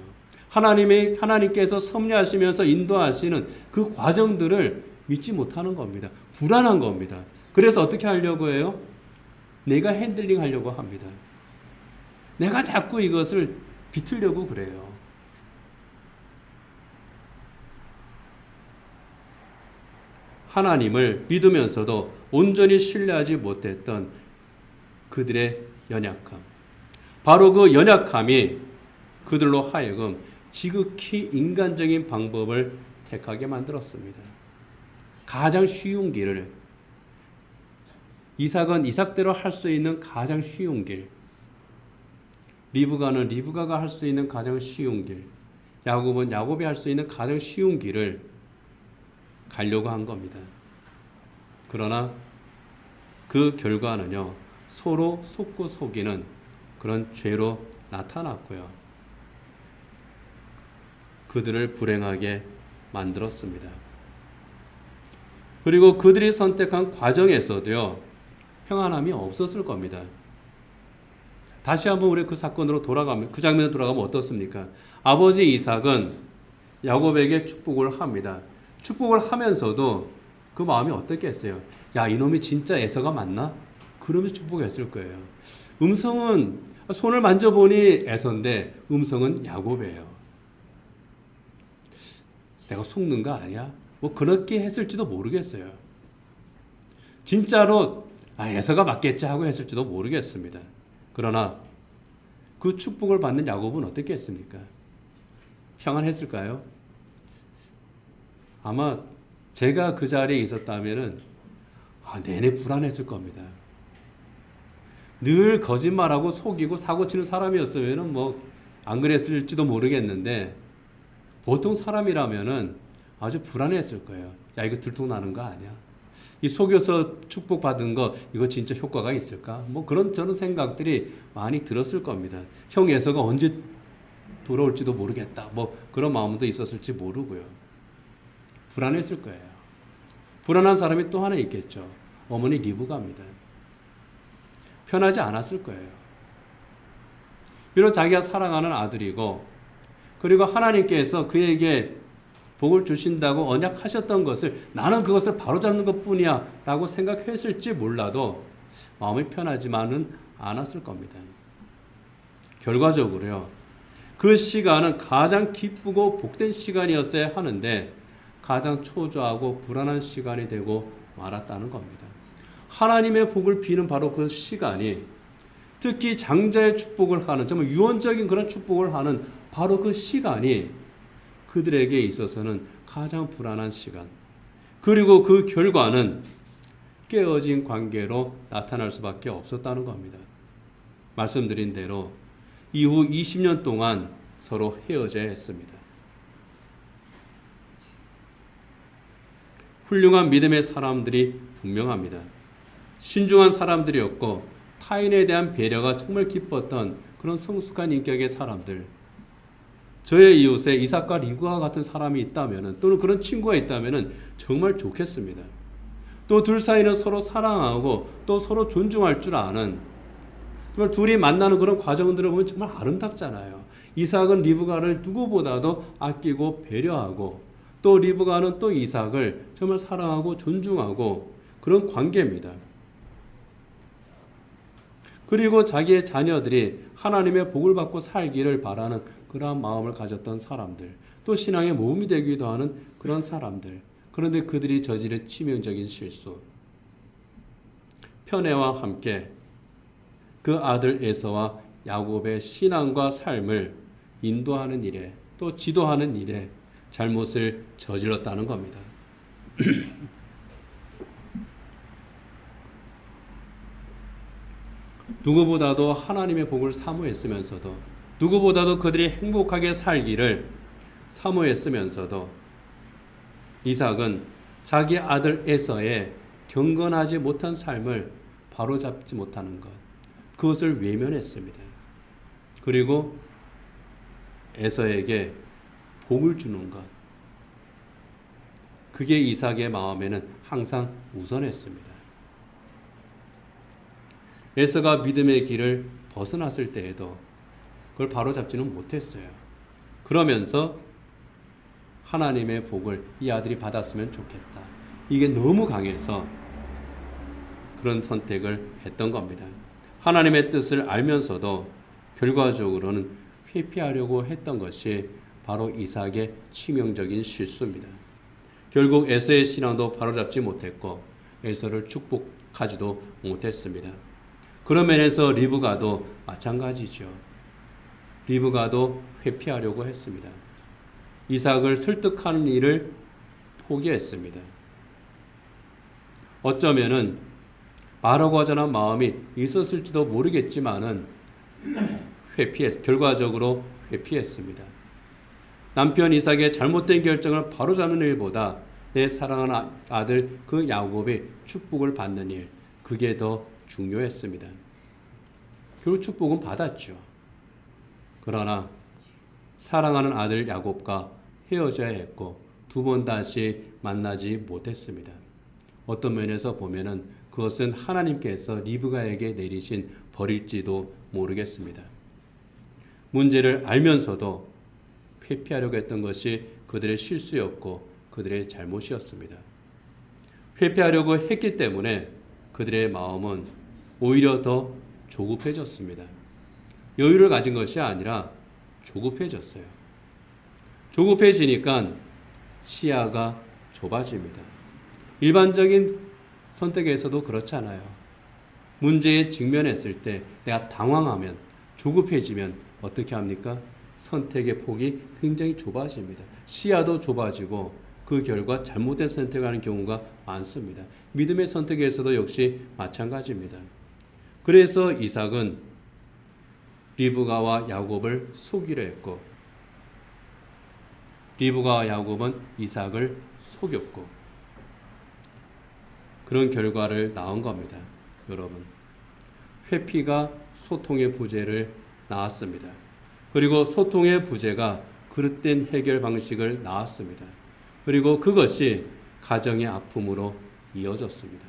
하나님께서 섭리하시면서 인도하시는 그 과정들을 믿지 못하는 겁니다. 불안한 겁니다. 그래서 어떻게 하려고 해요? 내가 핸들링 하려고 합니다. 내가 자꾸 이것을 비틀려고 그래요. 하나님을 믿으면서도 온전히 신뢰하지 못했던 그들의 연약함. 바로 그 연약함이 그들로 하여금 지극히 인간적인 방법을 택하게 만들었습니다. 가장 쉬운 길을, 이삭은 이삭대로 할 수 있는 가장 쉬운 길, 리브가는 리브가가 할 수 있는 가장 쉬운 길, 야곱은 야곱이 할 수 있는 가장 쉬운 길을 가려고 한 겁니다. 그러나 그 결과는요, 서로 속고 속이는 그런 죄로 나타났고요. 그들을 불행하게 만들었습니다. 그리고 그들이 선택한 과정에서도요, 평안함이 없었을 겁니다. 다시 한번 우리 그 사건으로 돌아가면, 그 장면으로 돌아가면 어떻습니까? 아버지 이삭은 야곱에게 축복을 합니다. 축복을 하면서도 그 마음이 어떻겠어요? 야, 이놈이 진짜 에서가 맞나? 그러면서 축복했을 거예요. 음성은 손을 만져보니 에서인데 음성은 야곱이에요. 내가 속는 거 아니야? 뭐 그렇게 했을지도 모르겠어요. 진짜로 에서가 맞겠지 하고 했을지도 모르겠습니다. 그러나 그 축복을 받는 야곱은 어떻게 했습니까? 평안했을까요? 아마 제가 그 자리에 있었다면은 내내 불안했을 겁니다. 늘 거짓말하고 속이고 사고치는 사람이었으면은 뭐 안 그랬을지도 모르겠는데 보통 사람이라면은 아주 불안했을 거예요. 야, 이거 들통나는 거 아니야? 이 속여서 축복받은 거 이거 진짜 효과가 있을까? 뭐 그런 저는 생각들이 많이 들었을 겁니다. 형 예서가 언제 돌아올지도 모르겠다. 뭐 그런 마음도 있었을지 모르고요. 불안했을 거예요. 불안한 사람이 또 하나 있겠죠. 어머니 리브가입니다. 편하지 않았을 거예요. 비록 자기가 사랑하는 아들이고 그리고 하나님께서 그에게 복을 주신다고 언약하셨던 것을 나는 그것을 바로잡는 것뿐이야 라고 생각했을지 몰라도 마음이 편하지만은 않았을 겁니다. 결과적으로요. 그 시간은 가장 기쁘고 복된 시간이었어야 하는데 가장 초조하고 불안한 시간이 되고 말았다는 겁니다. 하나님의 복을 비는 바로 그 시간이 특히 장자의 축복을 하는 정말 유언적인 그런 축복을 하는 바로 그 시간이 그들에게 있어서는 가장 불안한 시간. 그리고 그 결과는 깨어진 관계로 나타날 수밖에 없었다는 겁니다. 말씀드린 대로 이후 20년 동안 서로 헤어져야 했습니다. 훌륭한 믿음의 사람들이 분명합니다. 신중한 사람들이었고 타인에 대한 배려가 정말 기뻤던 그런 성숙한 인격의 사람들. 저의 이웃에 이삭과 리브가 같은 사람이 있다면 또는 그런 친구가 있다면 정말 좋겠습니다. 또 둘 사이는 서로 사랑하고 또 서로 존중할 줄 아는 정말 둘이 만나는 그런 과정들을 보면 정말 아름답잖아요. 이삭은 리브가를 누구보다도 아끼고 배려하고 또 리브가는 또 이삭을 정말 사랑하고 존중하고 그런 관계입니다. 그리고 자기의 자녀들이 하나님의 복을 받고 살기를 바라는 그러한 마음을 가졌던 사람들, 또 신앙의 모범이 되기도 하는 그런 사람들. 그런데 그들이 저지른 치명적인 실수. 편애와 함께 그 아들 에서와 야곱의 신앙과 삶을 인도하는 일에 또 지도하는 일에 잘못을 저질렀다는 겁니다. 누구보다도 하나님의 복을 사모했으면서도 누구보다도 그들이 행복하게 살기를 사모했으면서도 이삭은 자기 아들 에서의 경건하지 못한 삶을 바로잡지 못하는 것, 그것을 외면했습니다. 그리고 에서에게 복을 주는 것, 그게 이삭의 마음에는 항상 우선했습니다. 에서가 믿음의 길을 벗어났을 때에도 그걸 바로잡지는 못했어요. 그러면서 하나님의 복을 이 아들이 받았으면 좋겠다. 이게 너무 강해서 그런 선택을 했던 겁니다. 하나님의 뜻을 알면서도 결과적으로는 회피하려고 했던 것이 바로 이삭의 치명적인 실수입니다. 결국 에서의 신앙도 바로잡지 못했고 에서를 축복하지도 못했습니다. 그런 면에서 리브가도 마찬가지죠. 리브가도 회피하려고 했습니다. 이삭을 설득하는 일을 포기했습니다. 어쩌면은 말하고 하자는 마음이 있었을지도 모르겠지만은 결과적으로 회피했습니다. 남편 이삭의 잘못된 결정을 바로잡는 일보다 내 사랑하는 아들 그 야곱의 축복을 받는 일, 그게 더 중요했습니다. 결국 축복은 받았죠. 그러나 사랑하는 아들 야곱과 헤어져야 했고 두 번 다시 만나지 못했습니다. 어떤 면에서 보면은 그것은 하나님께서 리브가에게 내리신 벌일지도 모르겠습니다. 문제를 알면서도 회피하려고 했던 것이 그들의 실수였고 그들의 잘못이었습니다. 회피하려고 했기 때문에 그들의 마음은 오히려 더 조급해졌습니다. 여유를 가진 것이 아니라 조급해졌어요. 조급해지니까 시야가 좁아집니다. 일반적인 선택에서도 그렇잖아요. 문제에 직면했을 때 내가 당황하면, 조급해지면 어떻게 합니까? 선택의 폭이 굉장히 좁아집니다. 시야도 좁아지고 그 결과 잘못된 선택하는 경우가 많습니다. 믿음의 선택에서도 역시 마찬가지입니다. 그래서 이삭은 리브가와 야곱을 속이려 했고 리브가와 야곱은 이삭을 속였고 그런 결과를 낳은 겁니다. 여러분, 회피가 소통의 부재를 낳았습니다. 그리고 소통의 부재가 그릇된 해결 방식을 낳았습니다. 그리고 그것이 가정의 아픔으로 이어졌습니다.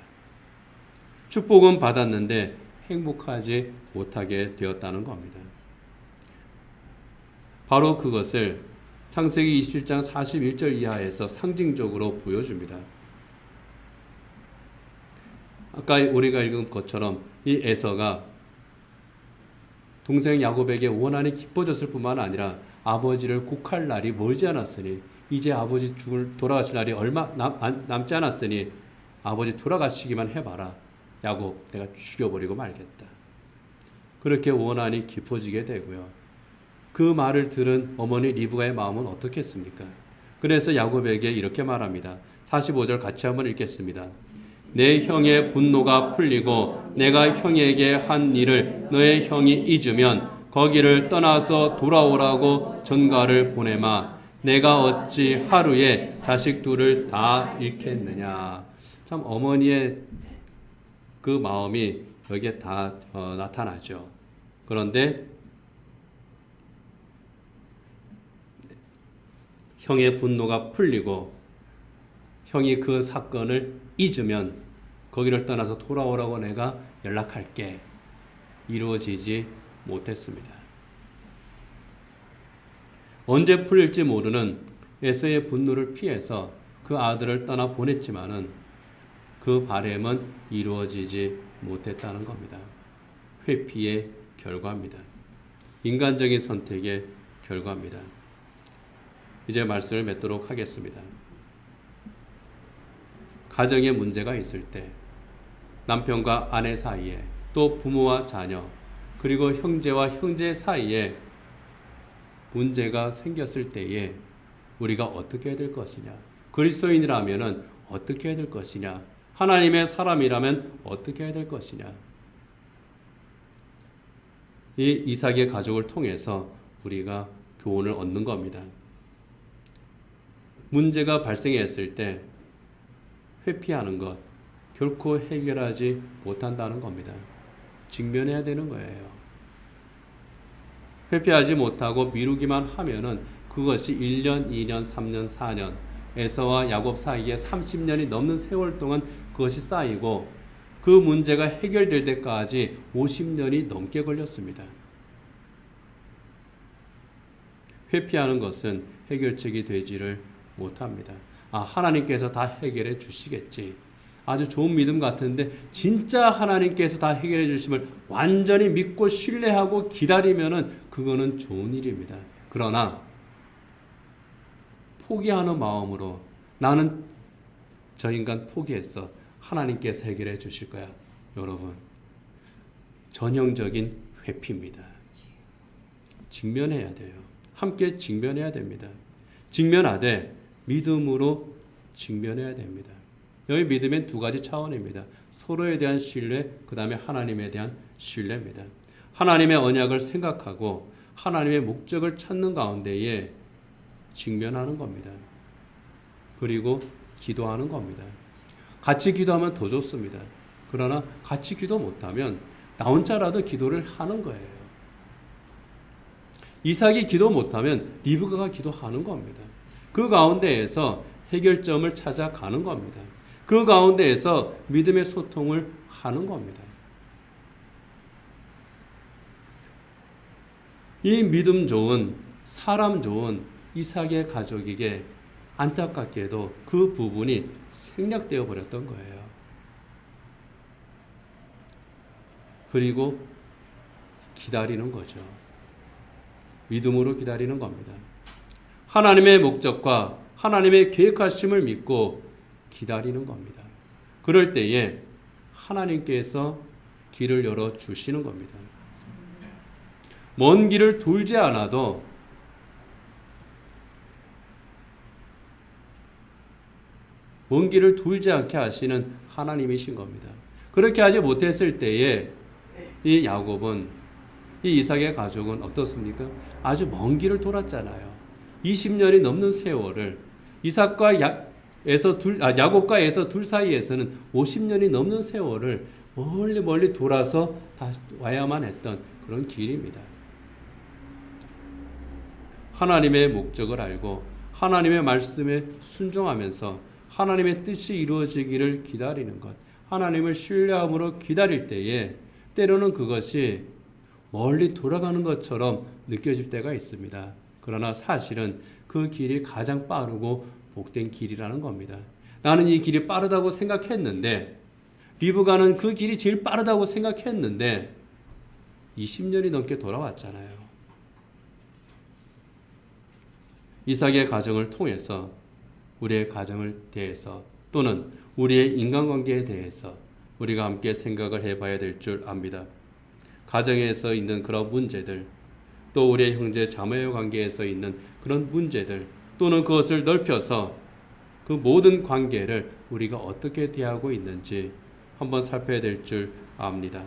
축복은 받았는데 행복하지 못하게 되었다는 겁니다. 바로 그것을 창세기 27장 41절 이하에서 상징적으로 보여줍니다. 아까 우리가 읽은 것처럼 이 에서가 동생 야곱에게 원한이 깊어졌을 뿐만 아니라 아버지를 곡할 날이 멀지 않았으니 이제 아버지 돌아가실 날이 얼마 남지 않았으니 아버지 돌아가시기만 해봐라. 야곱 내가 죽여버리고 말겠다. 그렇게 원한이 깊어지게 되고요. 그 말을 들은 어머니 리브가의 마음은 어떻겠습니까? 그래서 야곱에게 이렇게 말합니다. 45절 같이 한번 읽겠습니다. 내 형의 분노가 풀리고 내가 형에게 한 일을 너의 형이 잊으면 거기를 떠나서 돌아오라고 전가를 보내마. 내가 어찌 하루에 자식 둘을 다 잃겠느냐. 참 어머니의 그 마음이 여기에 다 나타나죠. 그런데 형의 분노가 풀리고 형이 그 사건을 잊으면 거기를 떠나서 돌아오라고 내가 연락할게. 이루어지지 못했습니다. 언제 풀릴지 모르는 에서의 분노를 피해서 그 아들을 떠나 보냈지만은 그 바램은 이루어지지 못했다는 겁니다. 회피의 결과입니다. 인간적인 선택의 결과입니다. 이제 말씀을 맺도록 하겠습니다. 가정에 문제가 있을 때 남편과 아내 사이에 또 부모와 자녀 그리고 형제와 형제 사이에 문제가 생겼을 때에 우리가 어떻게 해야 될 것이냐, 그리스도인이라면 어떻게 해야 될 것이냐, 하나님의 사람이라면 어떻게 해야 될 것이냐. 이 이삭의 가족을 통해서 우리가 교훈을 얻는 겁니다. 문제가 발생했을 때 회피하는 것 결코 해결하지 못한다는 겁니다. 직면해야 되는 거예요. 회피하지 못하고 미루기만 하면은 그것이 1년, 2년, 3년, 4년 에서와 야곱 사이에 30년이 넘는 세월 동안 그것이 쌓이고 그 문제가 해결될 때까지 50년이 넘게 걸렸습니다. 회피하는 것은 해결책이 되지를 못합니다. 하나님께서 다 해결해 주시겠지. 아주 좋은 믿음 같은데 진짜 하나님께서 다 해결해 주심을 완전히 믿고 신뢰하고 기다리면은 그거는 좋은 일입니다. 그러나 포기하는 마음으로 나는 저 인간 포기했어. 하나님께서 해결해 주실 거야. 여러분, 전형적인 회피입니다. 직면해야 돼요. 함께 직면해야 됩니다. 직면하되 믿음으로 직면해야 됩니다. 여기 믿음엔 두 가지 차원입니다. 서로에 대한 신뢰, 그 다음에 하나님에 대한 신뢰입니다. 하나님의 언약을 생각하고 하나님의 목적을 찾는 가운데에 직면하는 겁니다. 그리고 기도하는 겁니다. 같이 기도하면 더 좋습니다. 그러나 같이 기도 못하면 나 혼자라도 기도를 하는 거예요. 이삭이 기도 못하면 리브가가 기도하는 겁니다. 그 가운데에서 해결점을 찾아가는 겁니다. 그 가운데에서 믿음의 소통을 하는 겁니다. 이 믿음 좋은, 사람 좋은 이삭의 가족에게 안타깝게도 그 부분이 생략되어 버렸던 거예요. 그리고 기다리는 거죠. 믿음으로 기다리는 겁니다. 하나님의 목적과 하나님의 계획하심을 믿고 기다리는 겁니다. 그럴 때에 하나님께서 길을 열어 주시는 겁니다. 먼 길을 돌지 않아도 먼 길을 돌지 않게 하시는 하나님이신 겁니다. 그렇게 하지 못했을 때에 이 야곱은, 이 이삭의 가족은 어떻습니까? 아주 먼 길을 돌았잖아요. 20년이 넘는 세월을 야곱과 에서 둘 사이에서는 50년이 넘는 세월을 멀리 돌아서 다시 와야만 했던 그런 길입니다. 하나님의 목적을 알고 하나님의 말씀에 순종하면서 하나님의 뜻이 이루어지기를 기다리는 것, 하나님을 신뢰함으로 기다릴 때에 때로는 그것이 멀리 돌아가는 것처럼 느껴질 때가 있습니다. 그러나 사실은 그 길이 가장 빠르고 복된 길이라는 겁니다. 나는 이 길이 빠르다고 생각했는데, 리브가는 그 길이 제일 빠르다고 생각했는데 20년이 넘게 돌아왔잖아요. 이삭의 가정을 통해서 우리의 가정을 대해서 또는 우리의 인간관계에 대해서 우리가 함께 생각을 해봐야 될 줄 압니다. 가정에서 있는 그런 문제들, 또 우리의 형제 자매 관계에서 있는 그런 문제들, 또는 그것을 넓혀서 그 모든 관계를 우리가 어떻게 대하고 있는지 한번 살펴야 될 줄 압니다.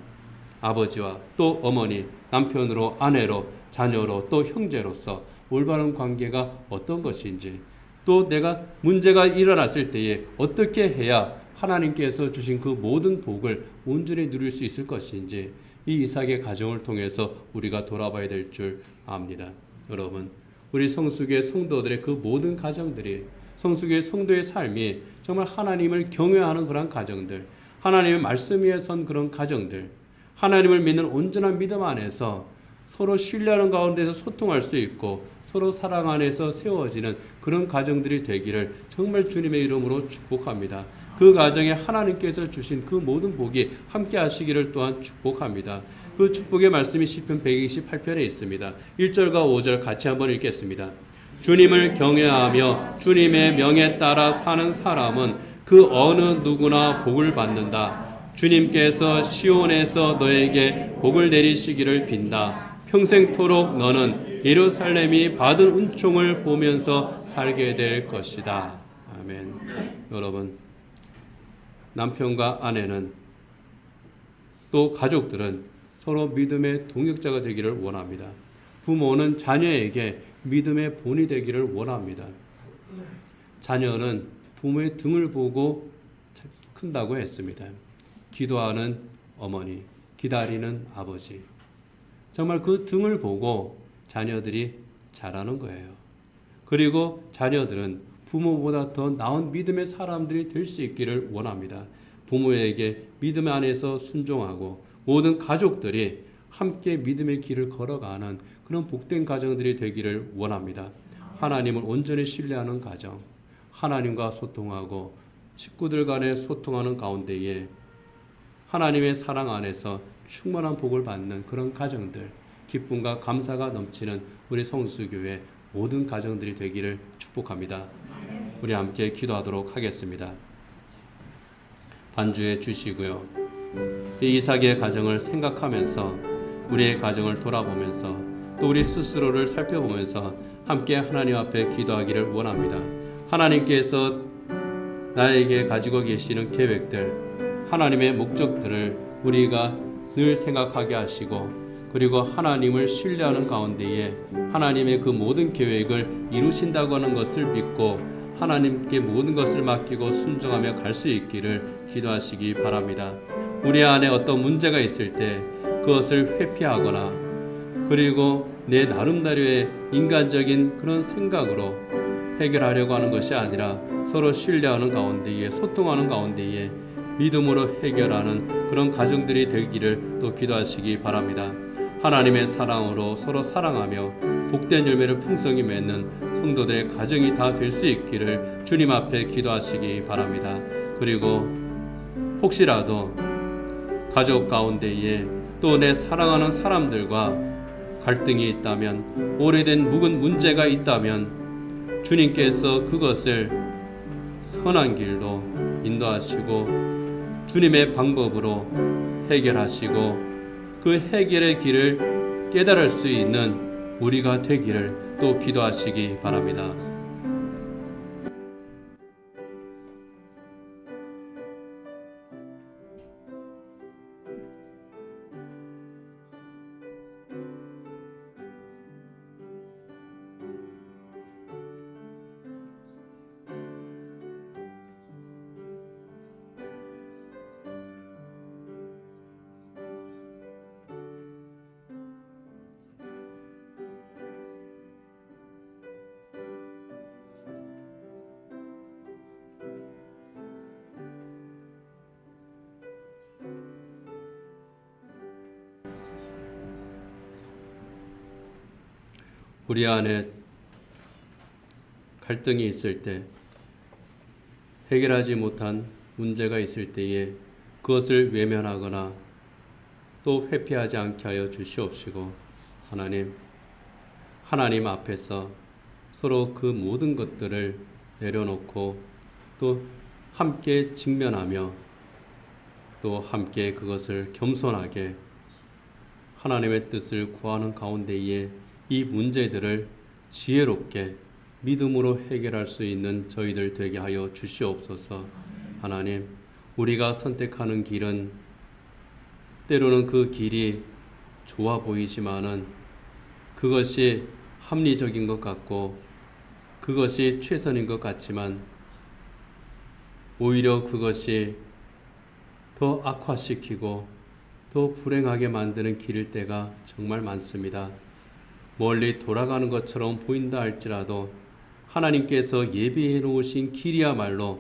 아버지와 또 어머니, 남편으로, 아내로, 자녀로, 또 형제로서 올바른 관계가 어떤 것인지, 또 내가 문제가 일어났을 때에 어떻게 해야 하나님께서 주신 그 모든 복을 온전히 누릴 수 있을 것인지 이 이삭의 가정을 통해서 우리가 돌아봐야 될 줄 압니다. 여러분, 우리 성수교회 성도들의 그 모든 가정들이, 성수교회 성도의 삶이 정말 하나님을 경외하는 그런 가정들, 하나님의 말씀 위에 선 그런 가정들, 하나님을 믿는 온전한 믿음 안에서 서로 신뢰하는 가운데서 소통할 수 있고 서로 사랑 안에서 세워지는 그런 가정들이 되기를 정말 주님의 이름으로 축복합니다. 그 가정에 하나님께서 주신 그 모든 복이 함께 하시기를 또한 축복합니다. 그 축복의 말씀이 시편 128편에 있습니다. 1절과 5절 같이 한번 읽겠습니다. 주님을 경외하며 주님의 명에 따라 사는 사람은 그 어느 누구나 복을 받는다. 주님께서 시온에서 너에게 복을 내리시기를 빈다. 평생토록 너는 예루살렘이 받은 은총을 보면서 살게 될 것이다. 아멘. 여러분, 남편과 아내는 또 가족들은 서로 믿음의 동역자가 되기를 원합니다. 부모는 자녀에게 믿음의 본이 되기를 원합니다. 자녀는 부모의 등을 보고 큰다고 했습니다. 기도하는 어머니, 기다리는 아버지. 정말 그 등을 보고 자녀들이 자라는 거예요. 그리고 자녀들은 부모보다 더 나은 믿음의 사람들이 될 수 있기를 원합니다. 부모에게 믿음 안에서 순종하고 모든 가족들이 함께 믿음의 길을 걸어가는 그런 복된 가정들이 되기를 원합니다. 하나님을 온전히 신뢰하는 가정, 하나님과 소통하고 식구들 간에 소통하는 가운데에 하나님의 사랑 안에서 충만한 복을 받는 그런 가정들, 기쁨과 감사가 넘치는 우리 성수교회 모든 가정들이 되기를 축복합니다. 우리 함께 기도하도록 하겠습니다. 반주해 주시고요. 이 이삭의 가정을 생각하면서 우리의 가정을 돌아보면서 또 우리 스스로를 살펴보면서 함께 하나님 앞에 기도하기를 원합니다. 하나님께서 나에게 가지고 계시는 계획들, 하나님의 목적들을 우리가 늘 생각하게 하시고, 그리고 하나님을 신뢰하는 가운데에 하나님의 그 모든 계획을 이루신다고 하는 것을 믿고 하나님께 모든 것을 맡기고 순종하며 갈 수 있기를 기도하시기 바랍니다. 우리 안에 어떤 문제가 있을 때 그것을 회피하거나 그리고 내 나름대로의 인간적인 그런 생각으로 해결하려고 하는 것이 아니라 서로 신뢰하는 가운데에, 소통하는 가운데에 믿음으로 해결하는 그런 가정들이 되기를 또 기도하시기 바랍니다. 하나님의 사랑으로 서로 사랑하며 복된 열매를 풍성히 맺는 성도들의 가정이 다 될 수 있기를 주님 앞에 기도하시기 바랍니다. 그리고 혹시라도 가족 가운데에 또 내 사랑하는 사람들과 갈등이 있다면, 오래된 묵은 문제가 있다면 주님께서 그것을 선한 길로 인도하시고 주님의 방법으로 해결하시고 그 해결의 길을 깨달을 수 있는 우리가 되기를 또 기도하시기 바랍니다. 우리 안에 갈등이 있을 때, 해결하지 못한 문제가 있을 때에 그것을 외면하거나 또 회피하지 않게 하여 주시옵시고, 하나님 앞에서 서로 그 모든 것들을 내려놓고 또 함께 직면하며 또 함께 그것을 겸손하게 하나님의 뜻을 구하는 가운데에 이 문제들을 지혜롭게 믿음으로 해결할 수 있는 저희들 되게 하여 주시옵소서. 하나님, 우리가 선택하는 길은 때로는 그 길이 좋아 보이지만은 그것이 합리적인 것 같고 그것이 최선인 것 같지만 오히려 그것이 더 악화시키고 더 불행하게 만드는 길일 때가 정말 많습니다. 멀리 돌아가는 것처럼 보인다 할지라도 하나님께서 예비해 놓으신 길이야말로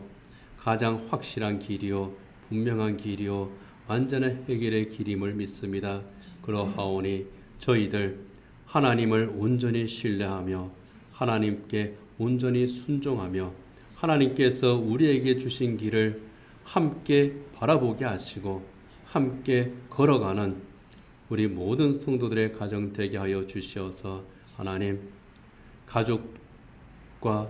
가장 확실한 길이요 분명한 길이요 완전한 해결의 길임을 믿습니다. 그러하오니 저희들 하나님을 온전히 신뢰하며 하나님께 온전히 순종하며 하나님께서 우리에게 주신 길을 함께 바라보게 하시고 함께 걸어가는 우리 모든 성도들의 가정 되게 하여 주시어서 하나님, 가족과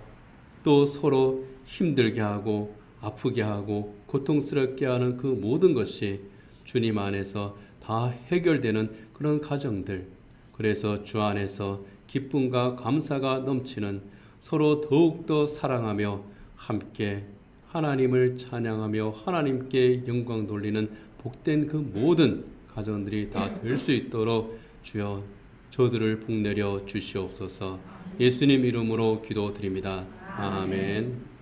또 서로 힘들게 하고 아프게 하고 고통스럽게 하는 그 모든 것이 주님 안에서 다 해결되는 그런 가정들, 그래서 주 안에서 기쁨과 감사가 넘치는 서로 더욱더 사랑하며 함께 하나님을 찬양하며 하나님께 영광 돌리는 복된 그 모든 가정들이 다 될 수 있도록 주여 저들을 복내려 주시옵소서. 예수님 이름으로 기도드립니다. 아멘.